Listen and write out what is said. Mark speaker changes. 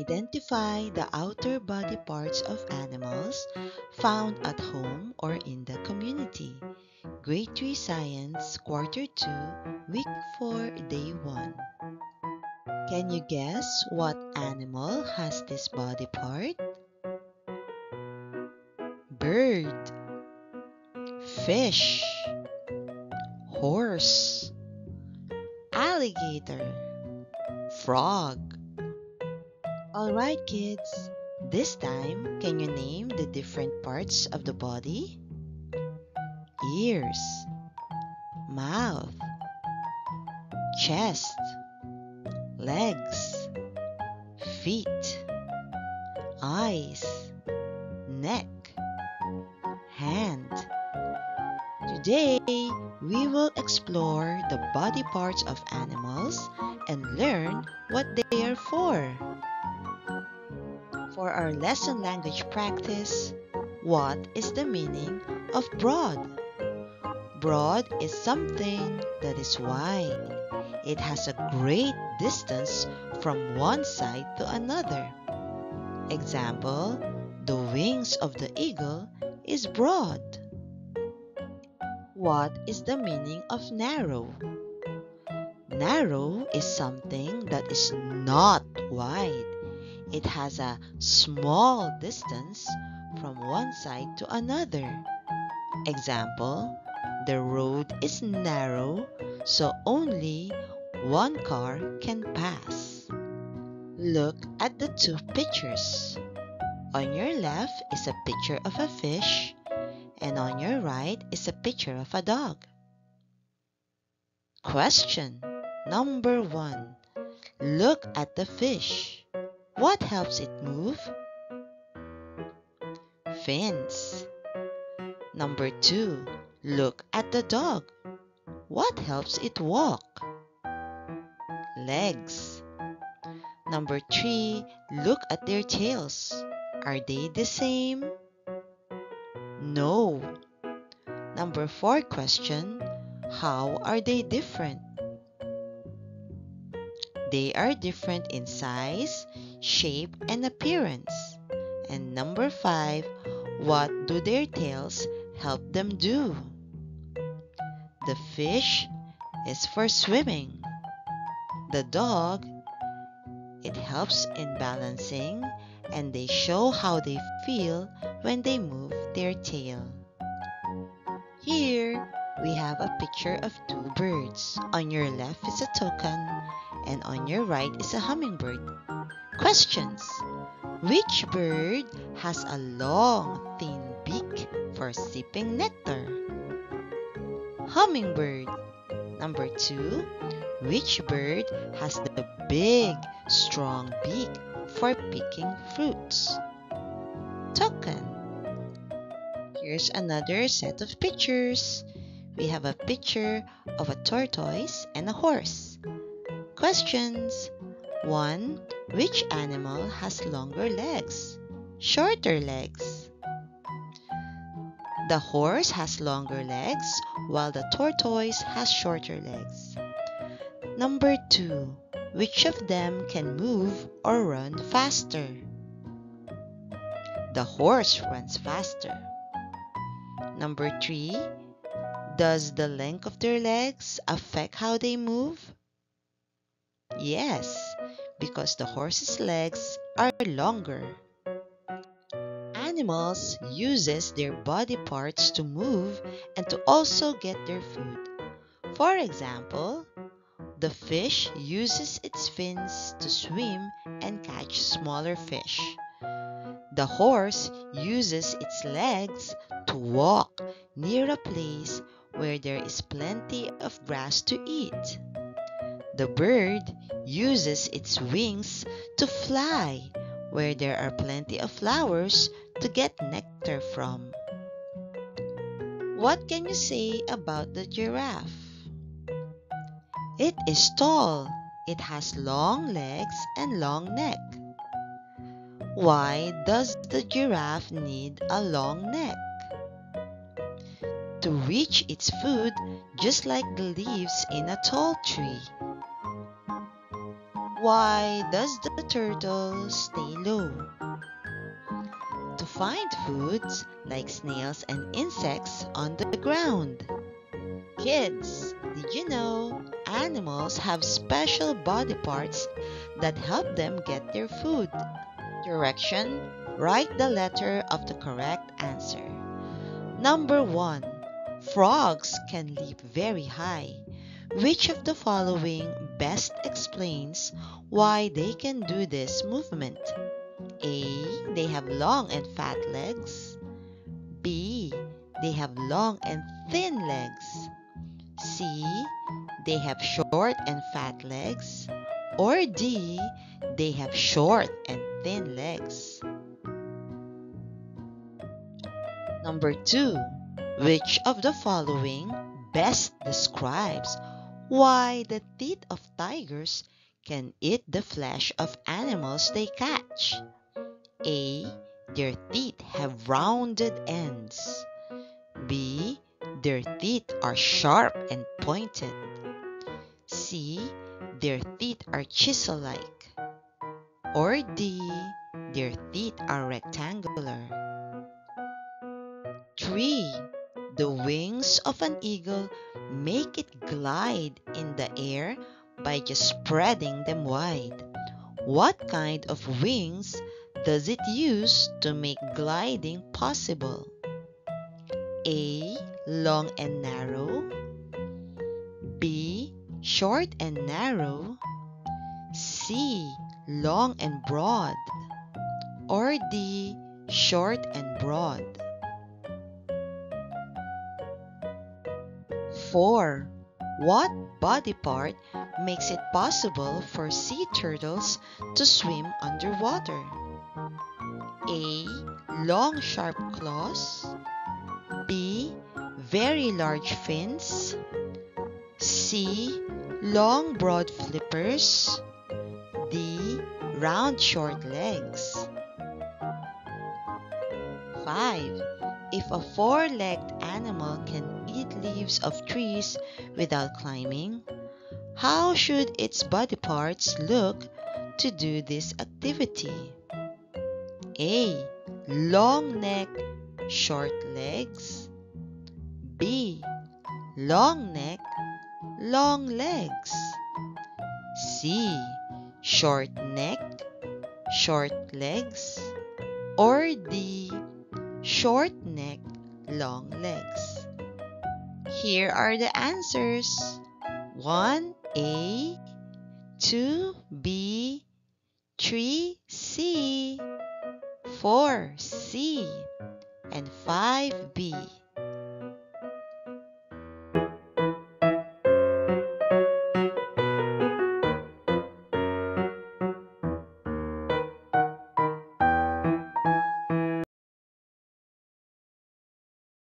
Speaker 1: Identify the outer body parts of animals found at home or in the community. Grade 3 Science, Quarter 2, Week 4, Day 1. Can you guess what animal has this body part? Bird, fish, horse, alligator, frog. Alright kids, this time can you name the different parts of the body? Ears, mouth, chest, legs, feet, eyes, neck, hand. Today, we will explore the body parts of animals and learn what they are for. For our lesson language practice, what is the meaning of broad? Broad is something that is wide. It has a great distance from one side to another. Example, the wings of the eagle is broad. What is the meaning of narrow? Narrow is something that is not wide. It has a small distance from one side to another. Example, the road is narrow, so only one car can pass. Look at the two pictures. On your left is a picture of a fish, and on your right is a picture of a dog. Question number 1. Look at the fish. What helps it move? Fins. Number 2. Look at the dog. What helps it walk? Legs. Number 3. Look at their tails. Are they the same? No. Number 4 question. How are they different? They are different in size, shape, and appearance. And number 5, what do their tails help them do? The fish is for swimming. The dog, it helps in balancing, and they show how they feel when they move their tail. Here, we have a picture of two birds. On your left is a toucan, and on your right is a hummingbird. Questions. Which bird has a long, thin beak for sipping nectar? Hummingbird. Number 2. Which bird has the big, strong beak for picking fruits? Toucan. Here's another set of pictures. We have a picture of a tortoise and a horse. Questions. 1. Which animal has longer legs? Shorter legs. The horse has longer legs while the tortoise has shorter legs. Number 2. Which of them can move or run faster? The horse runs faster. Number 3. Does the length of their legs affect how they move? Yes, because the horse's legs are longer. Animals uses their body parts to move and to also get their food. For example, the fish uses its fins to swim and catch smaller fish. The horse uses its legs to walk near a place where there is plenty of grass to eat. The bird uses its wings to fly where there are plenty of flowers to get nectar from. What can you say about the giraffe? It is tall. It has long legs and long neck. Why does the giraffe need a long neck? To reach its food, just like the leaves in a tall tree. Why does the turtle stay low? To find foods like snails and insects on the ground. Kids, did you know animals have special body parts that help them get their food? Direction: write the letter of the correct answer. Number 1. Frogs can leap very high. Which of the following best explains why they can do this movement? A. They have long and fat legs. B. They have long and thin legs. C. They have short and fat legs. Or D. They have short and thin legs. Number 2. Which of the following best describes why the teeth of tigers can eat the flesh of animals they catch? A. Their teeth have rounded ends. B. Their teeth are sharp and pointed. C. Their teeth are chisel-like. Or D. Their teeth are rectangular. 3. The wings of an eagle make it glide in the air by just spreading them wide. What kind of wings does it use to make gliding possible? A. Long and narrow. B. Short and narrow. C. Long and broad. Or D. Short and broad. 4. What body part makes it possible for sea turtles to swim underwater? A. Long sharp claws. B. Very large fins. C. Long broad flippers. D. Round short legs. 5. If a four-legged animal can eat leaves of trees without climbing, how should its body parts look to do this activity? A. Long neck, short legs. B. Long neck, long legs. C. Short neck, short legs. Or D. Short neck, long legs. Here are the answers. 1. A. 2. B. 3. C. 4. C. And 5. B.